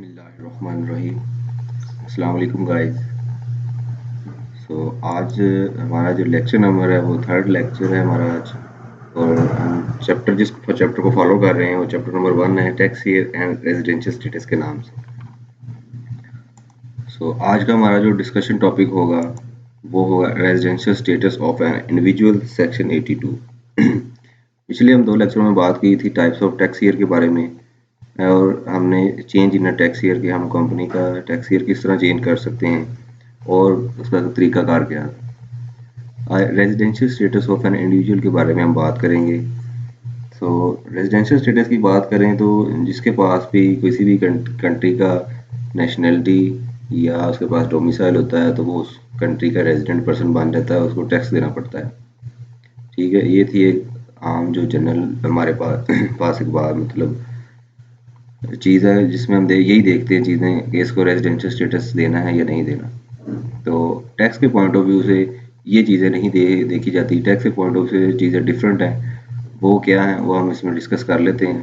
बिस्मिल्लाहिर्रहमानिर्रहीम। अस्सलाम वालेकुम गाइस। आज हमारा जो लेक्चर नंबर है वो थर्ड लेक्चर है हमारा आज। और हम जिस चैप्टर को फॉलो कर रहे हैं वो चैप्टर नंबर 1 है, tax year and residential status के नाम से। आज का हमारा जो डिस्कशन टॉपिक होगा वो होगा residential status of an individual, section 82। पिछले हम 2 लेक्चरों में बात की थी टाइप्स ऑफ टैक्स ईयर के बारे में, और हमने चेंज इन टैक्स ईयर के हम कंपनी का टैक्स ईयर किस तरह चेंज कर सकते हैं और उसका तरीकाकार क्या है। Residential status of an individual के बारे में हम बात करेंगे। रेजिडेंशियल स्टेटस की बात करें तो जिसके पास भी किसी भी कंट्री का नेशनलिटी या उसके पास डोमिसाइल होता है तो वो उस कंट्री का रेजिडेंट पर्सन बन जाता है, उसको टैक्स देना पड़ता है। ठीक है, ये थी एक आम जो जनरल हमारे पास एक बात मतलब चीज़ है जिसमें हम यही देखते हैं चीज़ें कि इसको रेजिडेंशियल स्टेटस देना है या नहीं देना। तो टैक्स के पॉइंट ऑफ व्यू से ये चीज़ें नहीं देखी जाती। टैक्स के पॉइंट ऑफ व्यू से चीज़ें डिफरेंट हैं। वो क्या है वो हम इसमें डिस्कस कर लेते हैं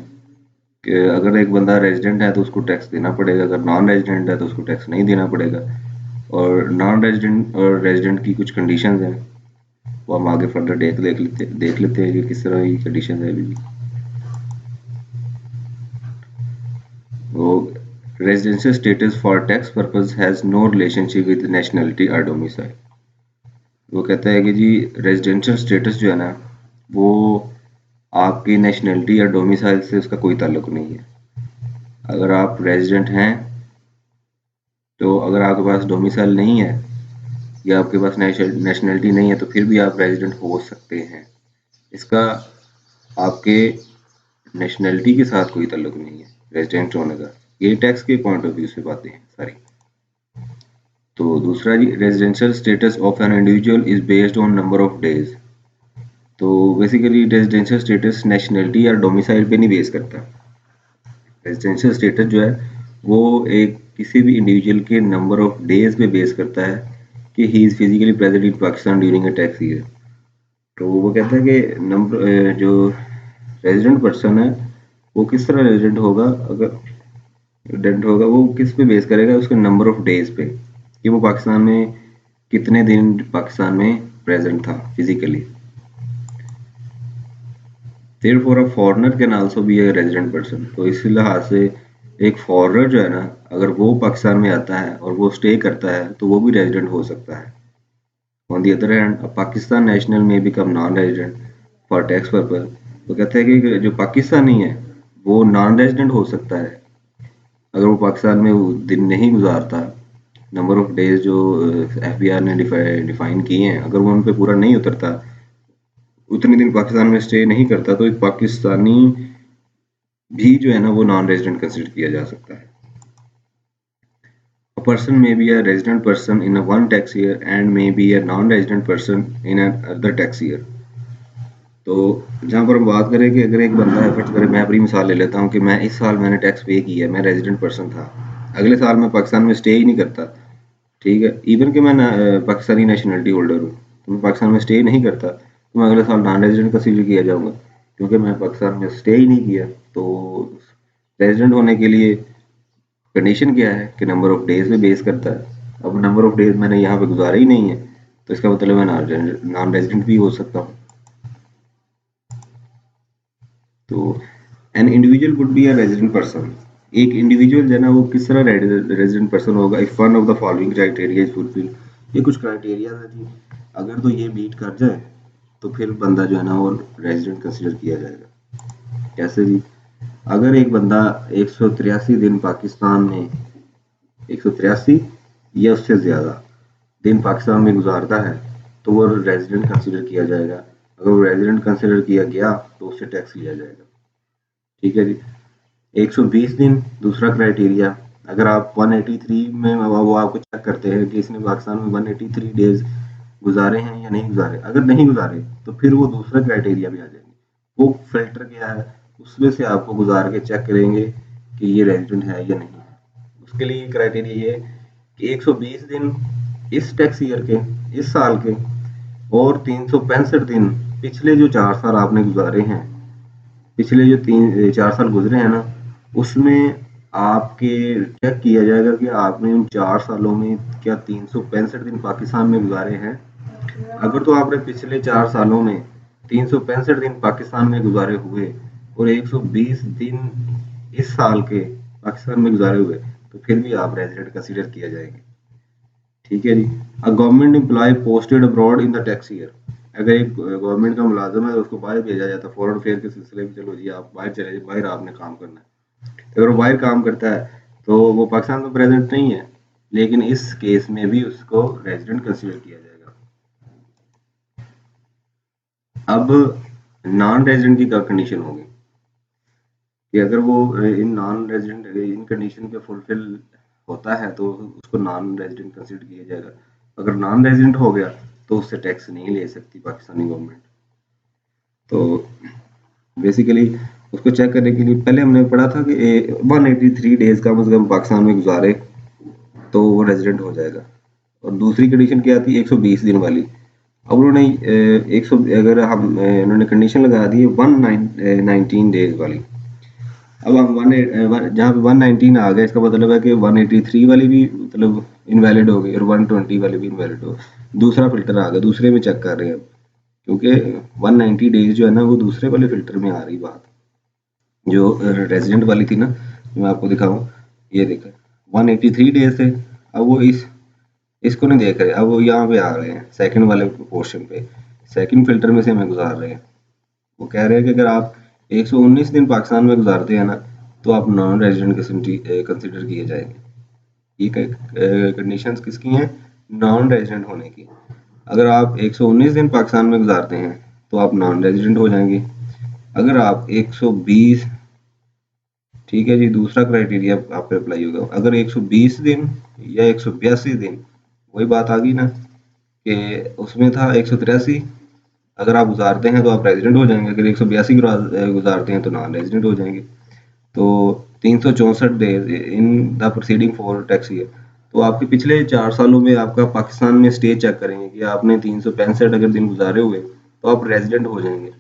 कि अगर एक बंदा रेजिडेंट है तो उसको टैक्स देना पड़ेगा, अगर नॉन रेजिडेंट है तो उसको टैक्स नहीं देना पड़ेगा। और नॉन रेजिडेंट और रेजिडेंट की कुछ कंडीशंस हैं, वो हम आगे फर्दर देख लेते हैं कि किस तरह की कंडीशन है अभी। Residential status for tax purpose has no relationship with nationality और डोमिसाइल। वो कहता है कि जी रेजिडेंशियल स्टेटस जो है ना वो आपकी नेशनलिटी या डोमिसाइल से उसका कोई ताल्लुक नहीं है। अगर आप रेजिडेंट हैं तो अगर आपके पास डोमिसाइल नहीं है या आपके पास नेशनलिटी नहीं है तो फिर भी आप रेजिडेंट हो सकते हैं। इसका आपके नेशनलिटी के साथ कोई ताल्लुक नहीं है रेजिडेंट होने का। ये टैक्स के पॉइंट ऑफ व्यू से बातें हैं सारी। तो दूसरा जी, residential status of an individual is based on number of days. तो बेसिकली रेजिडेंशियल स्टेटस नेशनलिटी या डोमिसाइल पे नहीं बेस करता। रेजिडेंशियल स्टेटस जो है वो एक किसी भी इंडिविजुअल के नंबर ऑफ डेज पे बेस करता है कि he is physically present in Pakistan during a tax year. तो वो कहता है कि नंबर जो रेजिडेंट पर्सन है वो किस तरह रेजिडेंट होगा, अगर रेजिडेंट होगा वो किस पे बेस करेगा, उसके नंबर ऑफ डेज पे कि वो पाकिस्तान में कितने दिन पाकिस्तान में प्रेजेंट था physically. Therefore, a foreigner can also be a resident person। तो इस लिहाज से एक फॉरेनर जो है ना अगर वो पाकिस्तान में आता है और वो स्टे करता है तो वो भी रेजिडेंट हो सकता है। On the other hand, Pakistan national में become non resident for tax purpose. तो कहते हैं कि जो पाकिस्तानी है वो नॉन रेजिडेंट हो सकता है अगर वो पाकिस्तान में वो दिन नहीं गुजारता। नंबर ऑफ डेज जो FBI ने डिफाइन किए हैं अगर वो उन पे पूरा नहीं उतरता, उतने दिन पाकिस्तान में स्टे नहीं करता, तो एक पाकिस्तानी भी जो है ना वो नॉन रेजिडेंट कंसिडर किया जा सकता है। A person may be a resident person in a one tax year and may be a non-resident person in another tax year। तो जहाँ पर हम बात करें कि अगर एक बंदा एफर्ट करे, मैं अपनी मिसाल ले लेता हूँ कि मैं इस साल मैंने टैक्स पे किया, मैं रेजिडेंट पर्सन था, अगले साल मैं पाकिस्तान में स्टे ही नहीं करता। ठीक है, इवन कि मैं पाकिस्तानी नेशनलिटी होल्डर हूँ तो मैं पाकिस्तान में स्टे नहीं करता तो मैं अगले साल नॉन रेजिडेंट कंसीडर किया जाऊँगा क्योंकि मैं पाकिस्तान में स्टे ही नहीं किया। तो रेजिडेंट होने के लिए कंडीशन क्या है कि नंबर ऑफ डेज पे बेस करता है। अब नंबर ऑफ डेज मैंने यहाँ पे गुजारे ही नहीं है तो इसका मतलब मैं नॉन रेजिडेंट भी हो सकता हूँ। तो an individual would be a resident person. एक इंडिविजुअल जो है ना वो किस तरह रेजिडेंट पर्सन होगा if one of the following criteria is fulfil. ये कुछ क्राइटेरिया है जी, अगर तो ये मीट कर जाए तो फिर बंदा जो है ना वो रेजिडेंट कंसिडर किया जाएगा। कैसे जी, अगर एक बंदा 183 दिन पाकिस्तान में 183 या उससे ज़्यादा दिन पाकिस्तान में गुजारता है तो वो रेजिडेंट कंसिडर किया जाएगा। अगर वो रेजिडेंट कंसिडर किया गया तो उससे टैक्स लिया जाएगा। ठीक है जी, 120 दिन दूसरा क्राइटेरिया। अगर आप 183 में वो आपको चेक करते हैं कि इसने पाकिस्तान में 183 डेज गुजारे हैं या नहीं गुजारे, अगर नहीं गुजारे तो फिर वो दूसरा क्राइटेरिया भी आ जाएंगे। वो फिल्टर क्या है, उसमें से आपको गुजार के चेक करेंगे कि ये रेजिडेंट है या नहीं है। उसके लिए क्राइटेरिया ये कि 120 दिन इस टैक्स ईयर के, इस साल के, और 365 दिन पिछले जो 4 साल आपने गुजारे हैं, पिछले जो 4 साल गुजरे हैं ना उसमें आपके चेक किया जाएगा कि आपने उन 4 सालों में क्या 365 दिन पाकिस्तान में गुजारे हैं। अगर तो आपने पिछले 4 सालों में 365 दिन पाकिस्तान में गुजारे हुए और 120 दिन इस साल के पाकिस्तान में गुजारे हुए, तो फिर भी आप रेजिडेंट कंसीडर किया जाएंगे। ठीक है जी। A government employee posted abroad in the tax year, अगर एक गवर्नमेंट का मुलाजिम है उसको बाहर भेजा जाता है फॉरेन अफेयर के सिलसिले में, चलो जी आप बाहर चले जाइए, बाहर आपने काम करना है। अगर वो बाहर काम करता है तो वो पाकिस्तान में प्रेजेंट नहीं है, लेकिन इस केस में भी उसको रेजिडेंट कंसीडर किया जाएगा। अब नॉन रेजिडेंट की क्या कंडीशन होगी कि अगर वो in non resident in condition पे फुलफिल होता है तो उसको नॉन रेजिडेंट कंसीडर किया जाएगा। अगर नॉन रेजिडेंट हो गया तो उससे टैक्स नहीं ले सकती पाकिस्तानी गवर्नमेंट। तो बेसिकली उसको चेक करने के लिए पहले हमने पढ़ा था कि 183 डेज का मतलब पाकिस्तान में गुजारे तो वो रेजिडेंट हो जाएगा। और दूसरी कंडीशन क्या थी 120 दिन वाली। अब उन्होंने 100 अगर हम इन्होंने कंडीशन लगा दी 119 डेज वाली। अब हम जहाँ पे 119 आ गया इसका मतलब है कि 183 वाली भी मतलब इनवैलिड हो गई और 120 वाली भी इनवैलिड हो। दूसरा फिल्टर आ गया, दूसरे में चेक कर रहे हैं अब, क्योंकि 190 डेज जो है ना वो दूसरे वाले फिल्टर में आ रही बात, जो रेजिडेंट वाली थी ना, जो मैं आपको दिखाऊं, ये देखा 183 डेज थे। अब वो इसको नहीं देख रहे, अब वो यहाँ पे आ रहे हैं सेकंड वाले पोर्शन पे, सेकंड फिल्टर में से हमें गुजार रहे हैं। वो कह रहे हैं कि अगर आप 119 दिन पाकिस्तान में गुजारते हैं ना तो आप नॉन रेजिडेंट कंसिडर किए जाएंगे। ये कंडीशंस किसकी हैं? नॉन रेजिडेंट होने की। अगर आप 119 दिन पाकिस्तान में गुजारते हैं तो आप नॉन रेजिडेंट हो जाएंगे। अगर आप 120, ठीक है जी, दूसरा क्राइटेरिया आप पे अप्लाई होगा। अगर 120 दिन या 182 दिन, वही बात आ गई ना कि उसमें था 183, अगर आप गुजारते हैं तो आप रेजिडेंट हो जाएंगे, अगर 182 गुजारते हैं तो नॉन रेजिडेंट हो जाएंगे। तो 364 days in the proceeding for tax year, तो आपके पिछले 4 सालों में आपका पाकिस्तान में स्टे चेक करेंगे कि आपने 365 अगर दिन गुजारे हुए तो आप रेजिडेंट हो जाएंगे।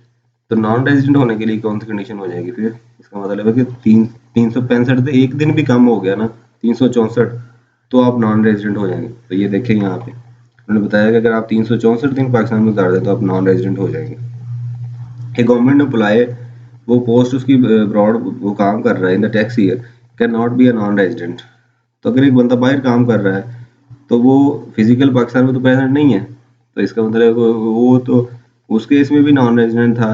तो नॉन रेजिडेंट होने के लिए कौन सी कंडीशन हो जाएगी फिर? इसका मतलब है कि 365 से एक दिन भी कम हो गया ना, 364, तो आप नॉन रेजिडेंट हो जाएंगे। तो ये देखें यहाँ पे उन्होंने बताया कि अगर आप 364 दिन पाकिस्तान में गुजार दें तो आप नॉन रेजिडेंट हो जाएंगे। एक गवर्नमेंट एम्प्लॉय, वो पोस्ट उसकी अब्रॉड वो काम कर रहा है इन the tax year, can not be a non resident. तो अगर एक बंदा बाहर काम कर रहा है तो वो फिजिकल पाकिस्तान में तो प्रेजेंट नहीं है, तो इसका मतलब है वो तो उस केस में भी नॉन रेजिडेंट था,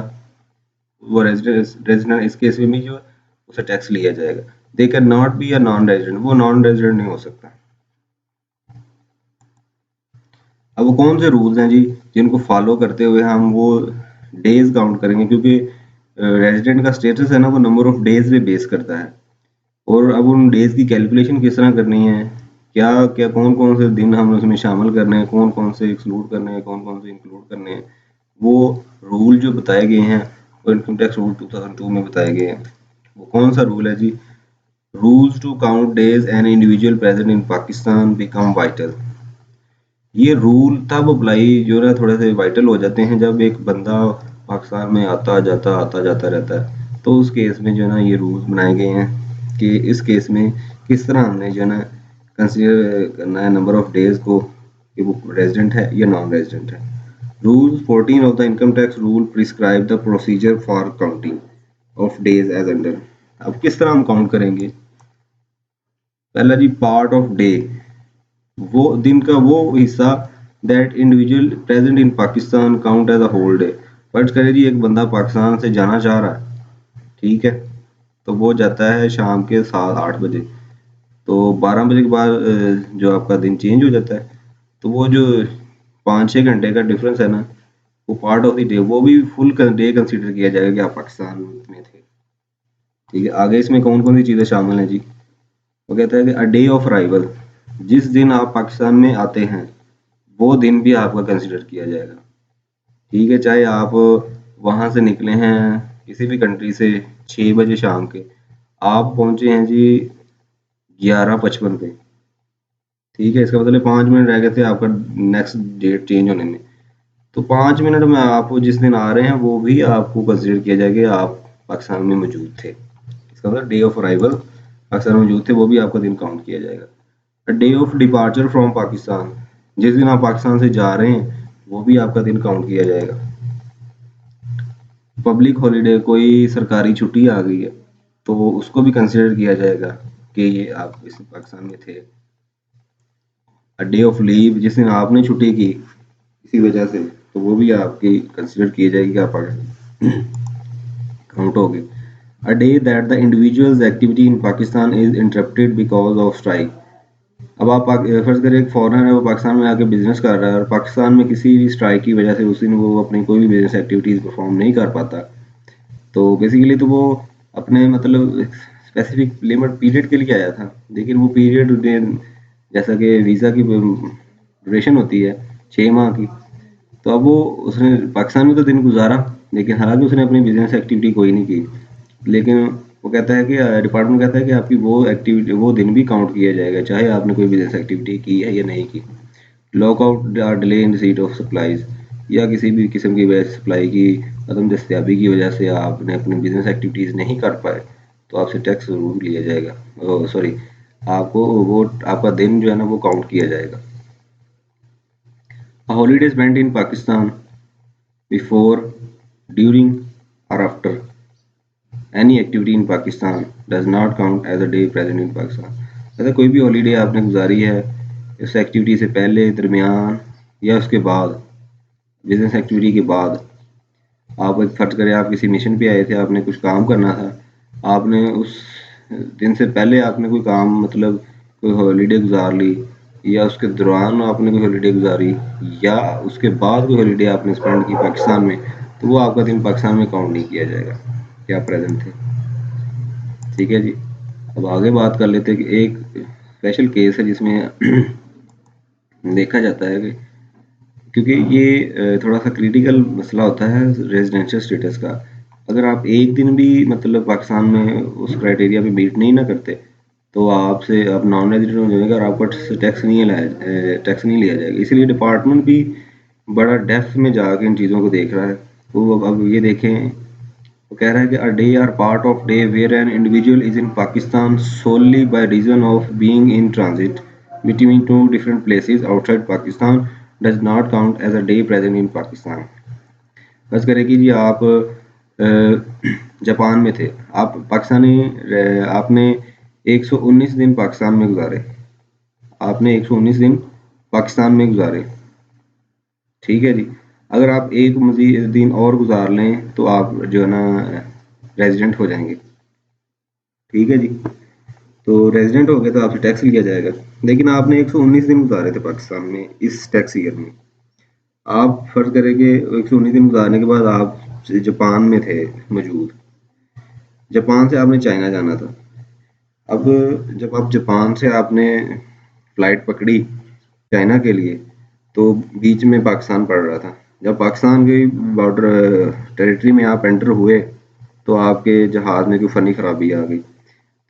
वो रेजिडेंट इस केस में भी जो उसे टैक्स लिया जाएगा। They can not be a non resident, वो नॉन रेजिडेंट नहीं हो सकता। अब वो कौन से रूल्स हैं जी जिनको फॉलो करते हुए हम वो डेज काउंट करेंगे, क्योंकि रेजिडेंट का स्टेटस है ना वो नंबर ऑफ डेज पे बेस करता है। और अब उन डेज की कैलकुलेशन किस तरह करनी है, क्या क्या कौन कौन से दिन हम उसमें शामिल करने हैं, कौन कौन से एक्सक्लूड करने हैं, कौन कौन से इंक्लूड करने हैं, वो रूल जो बताए गए हैं वो इनकम टैक्स रूल 2002 में बताए गए हैं। वो कौन सा रूल है जी? Rules to count days an individual present in Pakistan become vital. ये रूल तब अप्लाई जो है थोड़े से वाइटल हो जाते हैं जब एक बंदा पाकिस्तान में आता जाता रहता है। तो उस केस में जो है ना ये रूल्स बनाए गए हैं कि इस केस में किस तरह हमने जो है ना कंसीडर करना है नंबर ऑफ डेज को कि वो रेजिडेंट है या नॉन रेजिडेंट है। Rule 14 of the income tax rule prescribe the procedure for counting of days as under. अब किस तरह हम काउंट करेंगे? पहला जी, पार्ट ऑफ डे, वो दिन का वो हिस्सा that individual present in Pakistan count as a whole day. फर्ज करें जी एक बंदा पाकिस्तान से जाना चाह रहा है, ठीक है, तो वो जाता है शाम के 7-8 बजे, तो 12 बजे के बाद जो आपका दिन चेंज हो जाता है, तो वो जो 5-6 घंटे का डिफरेंस है ना, वो पार्ट ऑफ द डे, वो भी फुल डे कंसिडर किया जाएगा कि आप पाकिस्तान में थे। ठीक है, आगे इसमें कौन कौन सी चीज़ें शामिल हैं जी? वो कहता है कि अ डे ऑफ अराइवल, जिस दिन आप पाकिस्तान में आते हैं वो दिन भी आपका कंसिडर किया जाएगा। ठीक है, चाहे आप वहां से निकले हैं किसी भी कंट्री से 6 बजे शाम के, आप पहुंचे हैं जी 11:55 पे, ठीक है, इसका मतलब 5 मिनट रह गए थे आपका नेक्स्ट डेट चेंज होने में, तो 5 मिनट में आप जिस दिन आ रहे हैं वो भी आपको कंसिडर किया जाएगा आप पाकिस्तान में मौजूद थे। इसका मतलब डे ऑफ अराइवल पाकिस्तान में मौजूद थे, वो भी आपका दिन काउंट किया जाएगा। Day of departure from Pakistan, जिस दिन आप पाकिस्तान से जा रहे हैं वो भी आपका दिन काउंट किया जाएगा। पब्लिक हॉलीडे, कोई सरकारी छुट्टी आ गई है तो उसको भी कंसिडर किया जाएगा कि ये आप इस पाकिस्तान में थे। डे ऑफ लीव, जिस दिन आपने छुट्टी की किसी वजह से, तो वो भी आपकी कंसिडर की जाएगी कि आप पाकिस्तान काउंट होगी। A day that the individuals activity in Pakistan is interrupted because of strike. अब आप फर्ज करें एक फॉरेनर है, वो पाकिस्तान में आके बिजनेस कर रहा है और पाकिस्तान में किसी भी स्ट्राइक की वजह से उस दिन वो अपनी कोई भी बिजनेस एक्टिविटीज परफॉर्म नहीं कर पाता, तो बेसिकली तो वो अपने मतलब स्पेसिफिक लिमिट पीरियड के लिए आया था, लेकिन वो पीरियड जैसा कि वीज़ा की ड्यूरेशन होती है 6 माह की, तो अब वो उसने पाकिस्तान में तो दिन गुजारा, लेकिन हालांकि उसने अपनी बिजनेस एक्टिविटी कोई नहीं की, लेकिन वो कहता है कि डिपार्टमेंट कहता है कि आपकी वो एक्टिविटी वो दिन भी काउंट किया जाएगा चाहे आपने कोई बिजनेस एक्टिविटी की है या नहीं की। लॉकआउट और delay in receipt of supplies, या किसी भी किस्म की वजह से सप्लाई की अदम दस्तियाबी की वजह से आपने अपनी बिजनेस एक्टिविटीज़ नहीं कर पाए, तो आपसे टैक्स ज़रूर लिया जाएगा, सॉरी आपको वो आपका दिन जो है ना वो काउंट किया जाएगा। Holidays spent in Pakistan before, during और after any activity in Pakistan does not count as a day present in Pakistan. अगर कोई भी हॉलीडे आपने गुजारी है इस एक्टिविटी से पहले, दरमियान या उसके बाद, बिजनेस एक्टिविटी के बाद, आप एक फर्ज करें आप किसी मिशन पे आए थे, आपने कुछ काम करना था, आपने उस दिन से पहले आपने कोई काम मतलब कोई हॉलीडे गुजार ली, या उसके दौरान आपने कोई हॉलीडे गुजारी, या उसके बाद कोई हॉलीडे आपने स्पेंड की पाकिस्तान में, तो वो आपका दिन पाकिस्तान में काउंट नहीं किया जाएगा कि आप प्रेजेंट थे। ठीक है जी। अब आगे बात कर लेते हैं कि एक स्पेशल केस है जिसमें देखा जाता है कि क्योंकि ये थोड़ा सा क्रिटिकल मसला होता है रेजिडेंशियल स्टेटस का। अगर आप एक दिन भी मतलब पाकिस्तान में उस क्राइटेरिया पे मीट नहीं ना करते, तो आपसे आप नॉन रेजिडेंट हो जाएगा और आपका टैक्स नहीं लिया जाएगा। इसीलिए डिपार्टमेंट भी बड़ा डेप्थ में जाके इन चीज़ों को देख रहा है। वो अब ये देखें, वो कह रहा है कि a day or part of day where an individual is in Pakistan solely by reason of being in transit between two different places outside Pakistan does not count as a day present in Pakistan। बस करें कि जी आप Japan में थे, आप आपने 119 दिन पाकिस्तान में गुजारे, आपने 119 दिन पाकिस्तान में गुजारे। ठीक है जी। अगर आप एक मजीद दिन और गुजार लें तो आप जो है ना रेजिडेंट हो जाएंगे। ठीक है जी। तो रेजिडेंट हो गए तो आपसे टैक्स लिया जाएगा, लेकिन आपने 119 दिन गुजारे थे पाकिस्तान में इस टैक्स ईयर में। आप फर्ज करें कि 119 दिन गुजारने के बाद आप जापान में थे मौजूद, जापान से आपने चाइना जाना था। अब जब आप जापान से आपने फ्लाइट पकड़ी चाइना के लिए, तो बीच में पाकिस्तान पड़ रहा था। जब पाकिस्तान के बॉर्डर टेरिटरी में आप एंटर हुए, तो आपके जहाज़ में कोई फ़नी ख़राबी आ गई।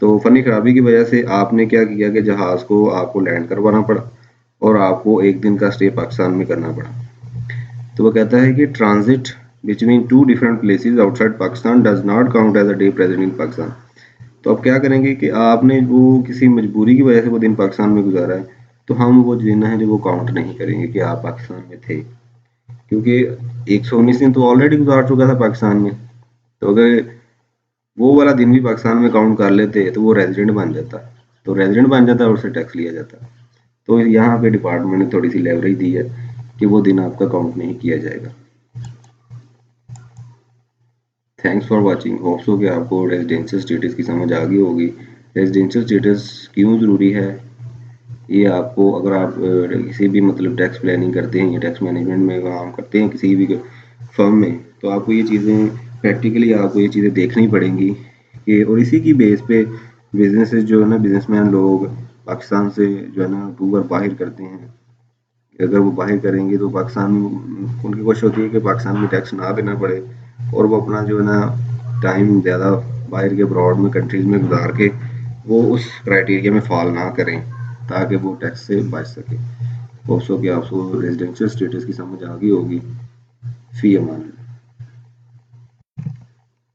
तो फ़नी ख़राबी की वजह से आपने क्या किया कि जहाज़ को आपको लैंड करवाना पड़ा और आपको एक दिन का स्टे पाकिस्तान में करना पड़ा। तो वो कहता है कि transit between two different places outside Pakistan does not count as a day present in Pakistan. तो अब क्या करेंगे कि आपने वो किसी मजबूरी की वजह से वो दिन पाकिस्तान में गुजारा है, तो हम वो दिन है जो वो काउंट नहीं करेंगे कि आप पाकिस्तान में थे, क्योंकि 119 दिन तो ऑलरेडी गुजार चुका था पाकिस्तान में। तो अगर वो वाला दिन भी पाकिस्तान में काउंट कर लेते तो वो रेजिडेंट बन जाता, तो रेजिडेंट बन जाता और उससे टैक्स लिया जाता। तो यहाँ पे डिपार्टमेंट ने थोड़ी सी लेवरेज दी है कि वो दिन आपका काउंट नहीं किया जाएगा। Thanks for watching. होप्स हो कि आपको रेजिडेंशियल स्टेटस की समझ आ गई होगी। रेजिडेंशियल स्टेटस क्यों ज़रूरी है, ये आपको अगर आप किसी भी मतलब टैक्स प्लानिंग करते हैं या टैक्स मैनेजमेंट में काम करते हैं किसी भी फर्म में, तो आपको ये चीज़ें प्रैक्टिकली आपको ये चीज़ें देखनी पड़ेंगी कि, और इसी की बेस पे बिजनेसेस जो है ना, बिजनेसमैन लोग पाकिस्तान से जो है ना अप्रूवल बाहर करते हैं। अगर वो बाहर करेंगे तो पाकिस्तान उनकी कोशिश होती है कि पाकिस्तान में टैक्स ना देना पड़े, और वो अपना जो है ना टाइम ज़्यादा बाहर के अब्रॉड में कंट्रीज़ में गुजार के वो उस क्राइटेरिया में फॉल ना करें ताकि वो टैक्स से बच सके। होप्स हो कि आपको रेजिडेंशियल स्टेटस की समझ आ गई होगी। फी अमान।